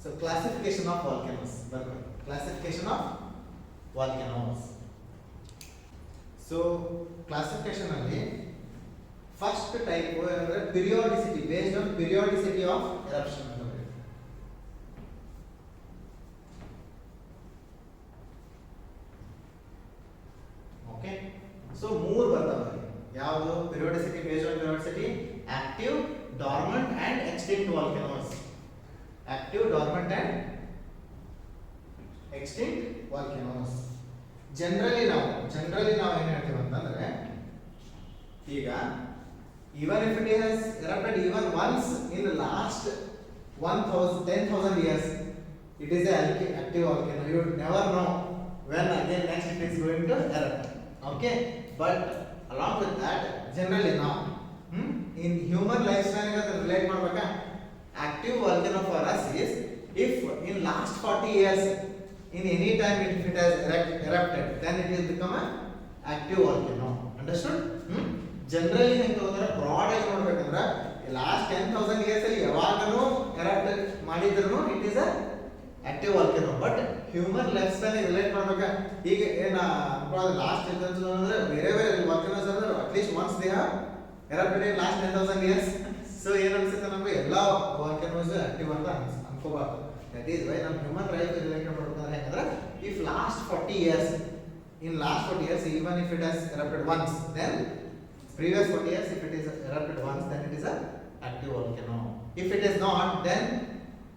So classification of volcanoes. Classification of volcanoes. So classification alli first type ಅಂದ್ರೆ periodicity, based on periodicity of eruption. Okay, so ಮೂರು ಬರ್ತವೆ. ಯಾವುದು? periodicity, based on periodicity, active, dormant and extinct volcanoes. Active, dormant and extinct volcanoes. Generally ನಾವು ಏನು ಹೇಳ್ತೀವಿ ಅಂತಂದ್ರೆ, ಈಗ even if it has erupted even once in the last 10,000 years, it is an active volcano. You never know when again next it is going to erupt. Okay, but along with that, generally now in human lifespan ga relate ಮಾಡಬೇಕಾ, active volcano for us is if in last 40 years in any time if it has erupted, then it will become a active volcano. Understood? Generally ಹೆಂಗೆ ಹೋದ್ರೆ broad ಆಗಿ ನೋಡ್ಬೇಕಂದ್ರೆ last 10,000 years ಅಲ್ಲಿ ಯಾವಾಗನೂ erupt ಮಾಡಿದ್ರು it is a active volcano. But human life span relate ಮಾಡ್ಬೇಕ, ಈಗ ಏನ ಲಾಸ್ಟ್ ಅಂದ್ರೆ ಬೇರೆ volcanoes ಅಂದ್ರೆ at least once they have erupted in last 10,000 years. So ಏನ್ ಅನ್ಸುತ್ತೆ ನಮಗೆ ಎಲ್ಲಾ volcanoes ಆಕ್ಟಿವ್ ಅಂತ ಅನ್ಕೋಬಾರ್ದು. ದಟ್ ಈಸ್ ವೈ ನಮ್ಮ ಹ್ಯೂಮನ್ ಲೈಫ್ ರಿಲೇಟ್ ಮಾಡ್ಬೇಕಂದ್ರೆ ಹೆಂಗಂದ್ರೆ if last 40 years, in last 40 years even if it has erupted once, then previous 40 years if it is erupted once, then it is a active volcano. If it is not, then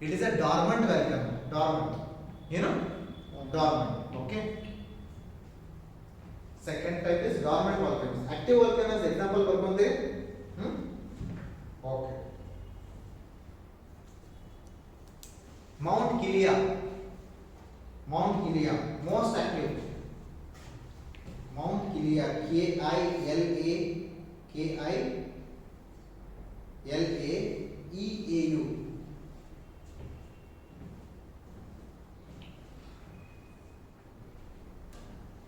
it is a dormant volcano. Dormant, you know, dormant. Okay, second type is dormant volcanoes. Active volcanoes example ಬರ್ಕೊಂಡ್ರೆ okay, Mount Kiliya most active. Mount Kiliya, Kilaeau.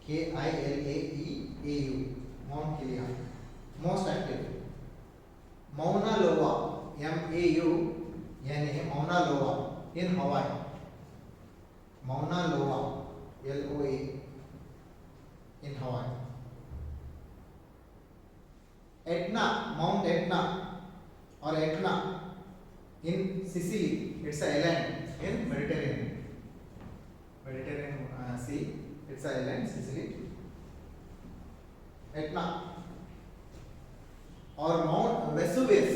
Kilaeau, Mount Kiliya, most active. Mauna Loa, Mauna, Mauna Loa in Hawaii. Mauna Loa, Loa in Hawaii. Etna, Mount Etna or Etna in Sicily. It's an island in Mediterranean Sea. It's an island, Sicily. Etna. Or Mount Vesuvius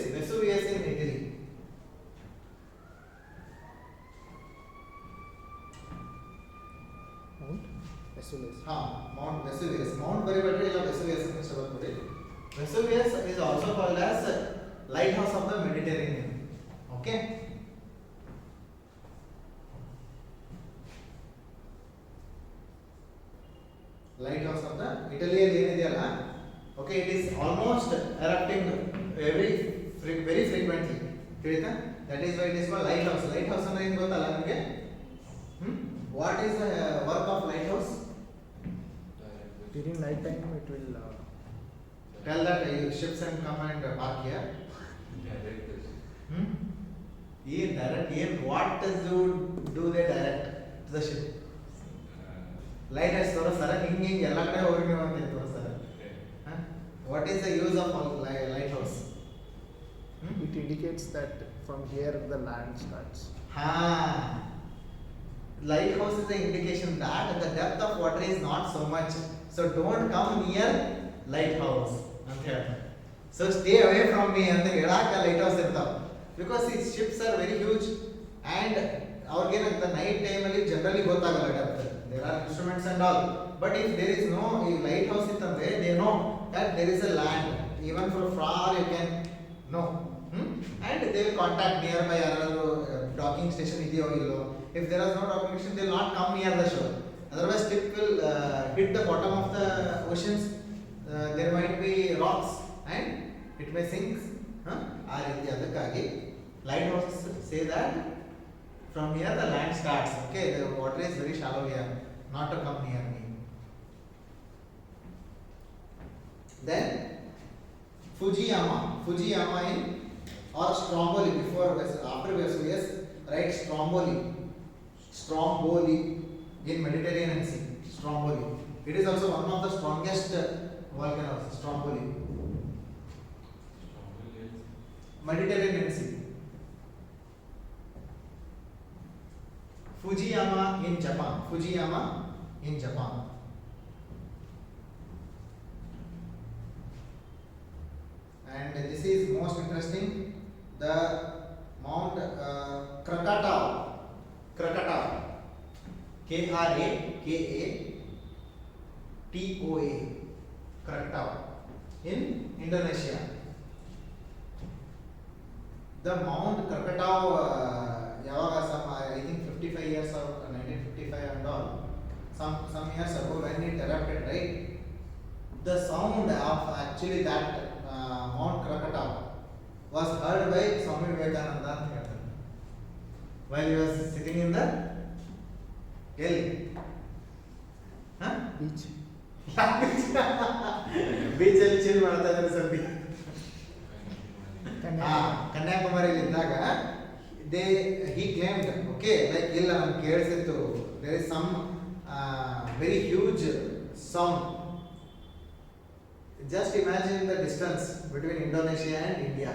in Italy. Mount Vesuvius. Mount Vesuvius. Mount Baribari illa Vesuvius ಅಂತ ಹೇಳ್ತಾರೆ. Vesuvius is also called as lighthouse of the Mediterranean. Okay. Lighthouse of the Italy ಅಲ್ಲಿ ಏನಿದೆಯಲ್ಲ, okay, it is almost erupting very frequently. ತಿಳಿತಾ? That is why it is called lighthouse. Lighthouse ಅಂದ್ರೆ ಏನು ಗೊತ್ತಲ್ಲ ನಿಮಗೆ? What is the work of lighthouse? During night time it will Tell that ships and come and park here. What does do they direct to the ship? Lighthouse ತೋರಿಸ್ತಾರೆ, ಹಿಂಗೆ ಎಲ್ಲ ಕಡೆ ಹೋಗಿ ನೀವು ಅಂತ ತೋರಿಸ್ತಾರೆ. What is the use of lighthouse? It indicates that from here the land starts. Lighthouse is the indication that the depth of water is not so much, so don't come near lighthouse ಅಂತ ಹೇಳ್ತಾರೆ. So stay away from me ಅಂತ ಹೇಳಾಕ lighthouse ಇರ್ತಾವ, because these ships are very huge and ಅವ್ರಿಗೇನಾಗುತ್ತೆ night ಟೈಮಲ್ಲಿ generally ಗೊತ್ತಾಗಲ್ಲ depth. There are instruments and all, but if there is no lighthouse ಇತ್ತಂದ್ರೆ they know that there is a land, even from far you can know, and they will contact nearby ಯಾರಾದರೂ docking station ಇದೆಯೋ ಇಲ್ಲೋ. If there is no docking station, they will not come near the shore. Otherwise ship will hit the bottom of the oceans. There might be rocks and it may sink. ಆ ರೀತಿ ಅದಕ್ಕಾಗಿ lighthouse say that from here the land starts. Okay, the water is very shallow here, not to come near me. Then Fujiyama in or Stromboli, before after Vesuvius, right? Stromboli in Mediterranean Sea. Stromboli. It is also one of the strongest volcanoes. Stromboli. Mediterranean Sea. Fujiyama in Japan. Fujiyama in Japan. And this is most interesting. The Mount Krakatau. Krakatau. Krakatoa. Krakatau in Indonesia. The Mount Krakatau, some I think 55 years or 1955 and all, some years ago when it erupted, right? The sound of actually that Mount Krakatau was heard by Swami Vivekananda while he was sitting in the hill. Huh? Beach. Beach ಅಲ್ಲಿ chill ಮಾಡ್ತಾ ಇದ್ದಾರೆ ಸ್ವಲ್ಪ. Kanyakumari. ಕನ್ಯಾಕುಮಾರಿಯಲ್ಲಿ ಇದ್ದಾಗ he claimed, okay, like ಇಲ್ಲ ನಮ್ಗೆ ಕೇಳಿಸಿತ್ತು, there is some very huge sound. Just imagine the distance between Indonesia and India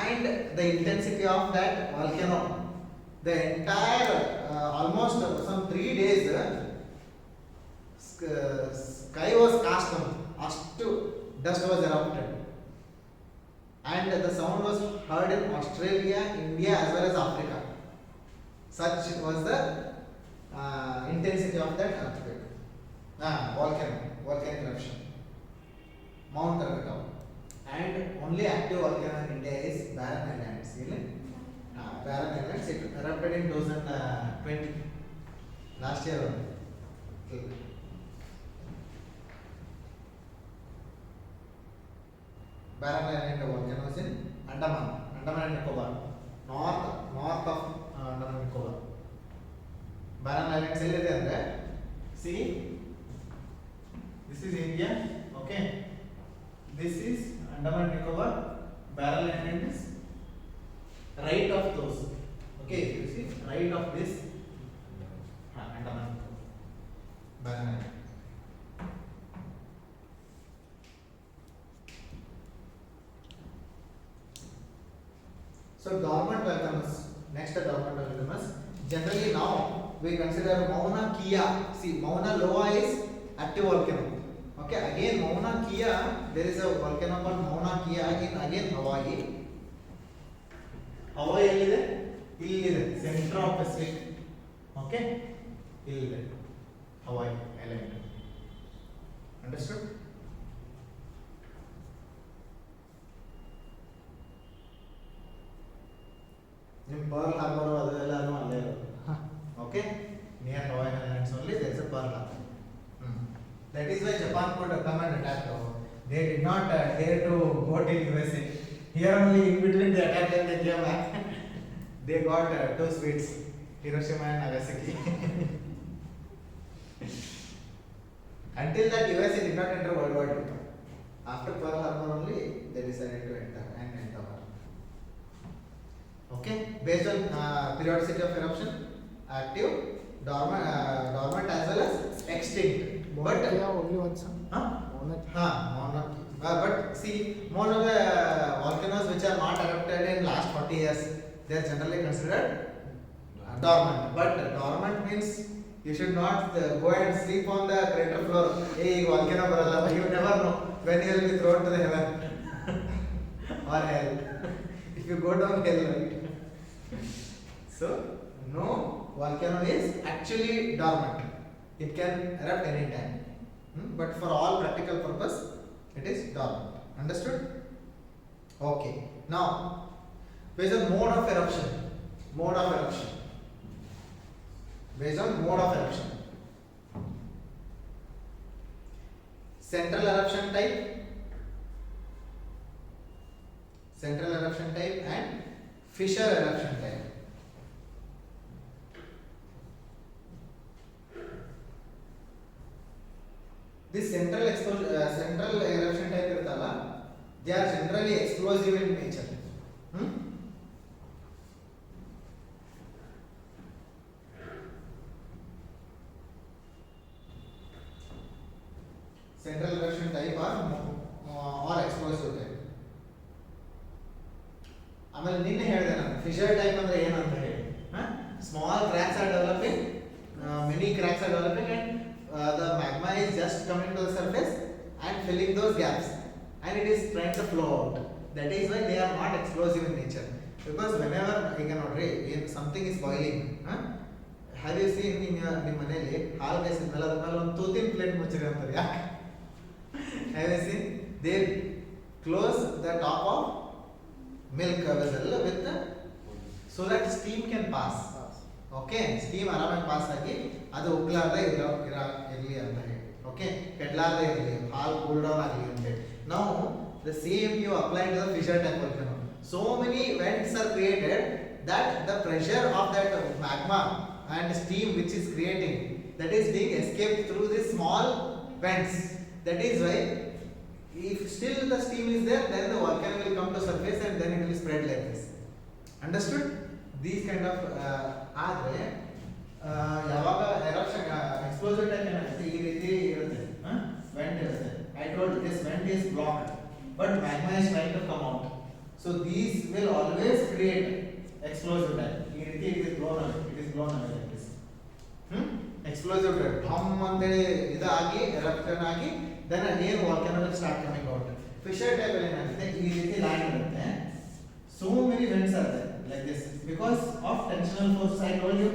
and the intensity of that volcano. The entire almost some 3 days sky was cast on, ashtu dust was erupted, and the sound was heard in Australia, India as well as Africa. Such was the intensity of that earthquake. Volcanic eruption. Mount Krakatau. And only active volcano in India is Barren Islands. Barren Islands, it erupted in 2020. Last year only. Okay. Barren Island volcano is in Andaman and Nicobar. North of Andaman and Nicobar. Barren Islands ellide andre, see, this is India, okay. This is Andaman Nicobar. Barren Island is right of those. Okay, you see, right of this Andaman Nicobar. Barren Island. So dormant volcanoes. Next dormant volcanoes. Generally now we consider Mauna Kea. See, Mauna Loa is active volcano. Okay, again Mauna Kea, there is a volcano called Mauna Kea in again Hawaii. Hawaii ellide? Illide, center of Pacific. Okay, illide, Hawaii island. Understood? Pearl Harbor adellanu alle irodu. Okay, near Hawaii Islands only there is a Pearl Harbor. That is why Japan could come and attack. They did not dare to go to USA. Here only in between they attacked and they came back. They got 2 sweets, Hiroshima and Nagasaki. Until that USA did not enter World War II. After Pearl Harbor only they decided to enter and enter. Okay, based on periodicity of eruption, active, dormant as well as extinct. Mauna Kea only once. Mauna Kea. But see, most of the volcanoes which are not erupted in last 40 years, they are generally considered dormant. But dormant means you should not go and sleep on the crater floor. Hey, volcano baralla. You never know when you will be thrown to the heaven or hell. If you go down hell, right? So no volcano is actually dormant. It can erupt any time. But for all practical purpose, it is dormant. Understood? Okay. Now, based on mode of eruption. Based on mode of eruption. Central eruption type and fissure eruption type. This central eruption type irtalla, they are generally explosive in nature. cracks are developing, and the magma is just coming to the surface and filling those gaps, and it is trying to flow out. That is why they are not explosive in nature. Because whenever you can something is boiling, have you seen in your ನಿಮ್ಮ ಮನೆಯಲ್ಲಿ ಹಾಲು ಕಾಯಿಸಿದ ಮೇಲೆ ಅದ್ರ ಮೇಲೆ ಒಂದು ತೂತಿನ plate ಮುಚ್ಚಿರಿ ಅಂತಾರೆ ಯಾಕೆ? Have you seen? They close the top of milk vessel with so that steam can pass. Okay, steam ಆರಾಮಾಗಿ ಪಾಸ್ ಆಗಿ ಅದು ಉಗ್ಲಾರ್ದೆ ಇರಲಿ ಅಂತ ಹೇಳಿ. Okay, ಕೆಡ್ಲಾರ್ದೆ ಇರಲಿ, ಹಾಲು ಕೂಲ್ ಡೌನ್ ಆಗಲಿ ಅಂತ ಹೇಳಿ. Now the same you apply to the fissure type volcano. So many vents are created that the pressure of that magma and steam which is creating, that is being escaped through these small vents. That is why if still the steam is there, then the volcano will come to surface and then it will spread like this. Understood? These kind of ಆದರೆ ಯಾವಾಗ eruption explosive type ಏನಾಗುತ್ತೆ ಈ ರೀತಿ ಇರುತ್ತೆ, vent ಇರುತ್ತೆ. I told this vent is blocked but magma is trying to come out, so these will always create explosive type. ಈ ರೀತಿ it is blown away like this. Explosive type hum ಅಂತೇಳಿ ಇದಾಗಿ eruption ಆಗಿ then again volcano will start coming out. Fissure type ಅಲ್ಲಿ ಏನಾಗುತ್ತೆ ಈ ರೀತಿ land ಇರುತ್ತೆ, so many vents are there like this because of tensional force. I told you,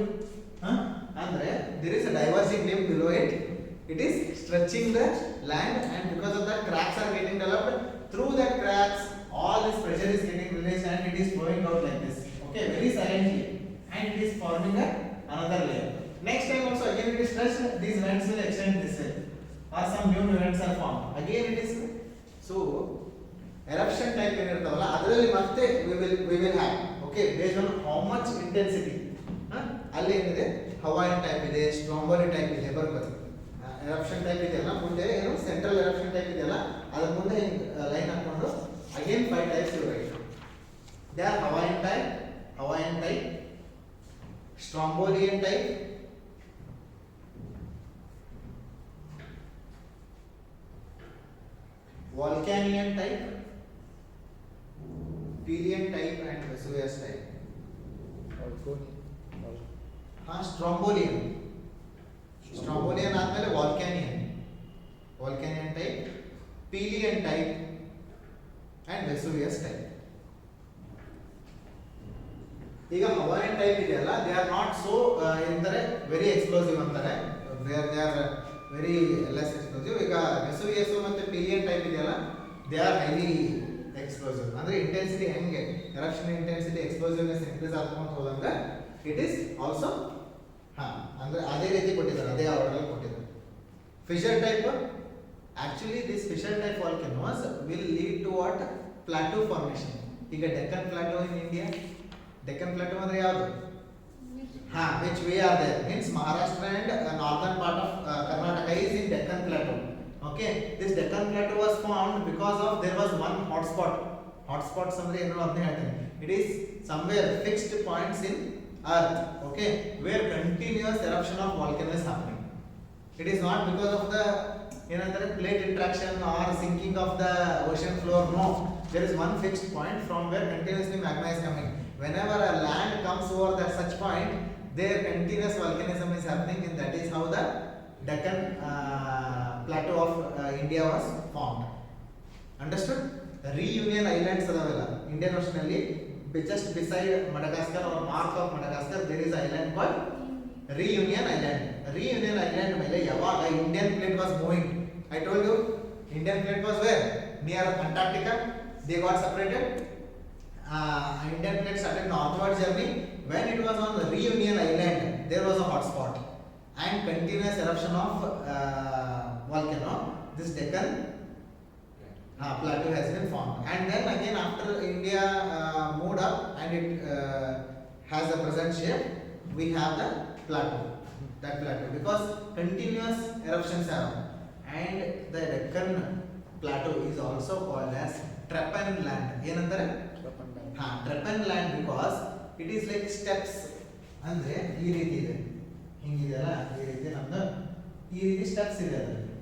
andre there is a diverging limb below it, it is stretching the land, and because of that cracks are getting developed. Through that cracks all this pressure is getting released and it is flowing out like this. Okay, very silently, and it is forming another layer. Next time also again it is stretched, these vents will extend this way or some new vents are formed again. It is so eruption type ಏನಿರ್ತಾವಲ್ಲ ಅದರಲ್ಲಿ ಮತ್ತೆ we will have, okay, based on how much intensity. ಅಲ್ಲಿ ಏನಿದೆ Hawaiian type ಇದೆ, Stromboli type ಇದೆ, ಬರ್ಬೋದು. Eruption type ಇದೆಯಲ್ಲ ಮುಂದೆ ಏನು ಸೆಂಟ್ರಲ್ ಎರಪ್ಷನ್ ಟೈಪ್ ಇದೆಯಲ್ಲ ಅದ್ರ ಮುಂದೆ ಲೈನ್ ಹಾಕೊಂಡು ಅಗೇನ್ 5 ಟೈಪ್ಸ್ ಇವೆ. They are Hawaiian type, Strombolian type, Volcanian type, Pelian type and Vesuvius type. Strombolian ಆದ್ಮೇಲೆ Volcanian type, Pelian type and Vesuvius type. ಈಗ ಹವಾಯಿನ್ ಟೈಪ್ ಇದೆಯಲ್ಲ ದೇ ಆರ್ ನಾಟ್ ಸೋ ಎಂದರೆ very explosive ಅಂತಾರೆ, they are very less explosive. ಈಗ ವೆಸುವಿಯಸ್ ಮತ್ತೆ pillion type ಇದೆಯಲ್ಲ they are highly explosive. ಅಂದ್ರೆ intensity ಹೆಂಗೆ ಎರಪ್ಷನ್ ಇಂಟೆನ್ಸಿಟಿ ಎಕ್ಸ್ಪ್ಲೋಸಿವ್ನೆಸ್ ಇನ್ಕ್ರೀಸ್ ಆಗ್ಕೊಂಡು ಹೋದಂಗೆ ಇಟ್ ಈಸ್ ಆಲ್ಸೋ ಅಂದ್ರೆ ಅದೇ ರೀತಿ ಕೊಟ್ಟಿದ್ದಾರೆ, ಅದೇ ಆರ್ಡರ್ ಕೊಟ್ಟಿದ್ದಾರೆ. Fissure type, actually this fissure type volcanoes will lead to what plateau formation. ಈಗ Deccan plateau in India, Deccan plateau ಅಂದ್ರೆ ಯಾವುದು? Which we are there means Maharashtra and northern part of Karnataka is in Deccan Plateau. Okay, this Deccan Plateau was formed because of there was one hotspot. Hotspots andre enu adne ಹೇಳ್ತೀನಿ. It is somewhere fixed points in earth, okay, where continuous eruption of volcano is happening. It is not because of the ಏನಂತಾರೆ plate interaction or sinking of the ocean floor. No, there is one fixed point from where continuously magma is coming. Whenever a land comes over that such point, there continuous volcanism is happening, and that is how the Deccan Plateau of India was formed. Understood? Reunion Islands adavella Indian Ocean alli just beside Madagascar or north of Madagascar there is an island called Reunion Island. Reunion Island mele yavaga Indian plate was moving, I told you Indian plate was where near Antarctica, they got separated. Indian plate started northward journey. When it was on the Reunion Island, there was a hot spot and continuous eruption of volcano. This Deccan plateau has been formed, and then again after India moved up and it has the present shape, we have the plateau. That plateau because continuous eruptions are, and the Deccan plateau is also called as Trepan land. ಏನಂತಾರೆ? Trepan land because it is like steps. ಅಂದ್ರೆ ಈ ರೀತಿ ಇದೆ, ಹಿಂಗಿದೆಯಲ್ಲ ಈ ರೀತಿ ನಮ್ದು ಈ ರೀತಿ ಸ್ಟೆಪ್ಸ್ ಇದೆ ಅದರಲ್ಲಿ.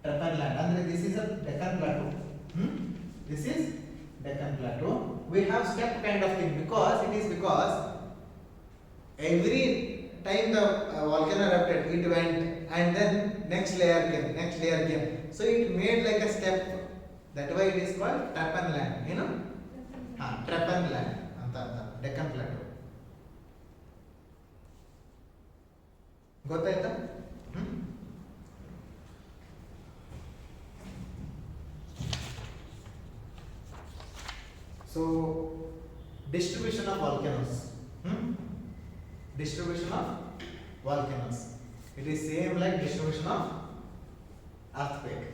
Trepan land ಅಂದ್ರೆ this is a Deccan plateau. This is Deccan plateau. We have step kind of thing because every time the volcano erupted, it went, and then next layer came, next layer came. So it made like a step. That why it is called Trapan land. You know? Trapan land. Deccan Plateau. ಗೊತ್ತಾಯ್ತಾ? So distribution of volcanoes. Distribution of volcanoes. It is same like distribution of earthquake.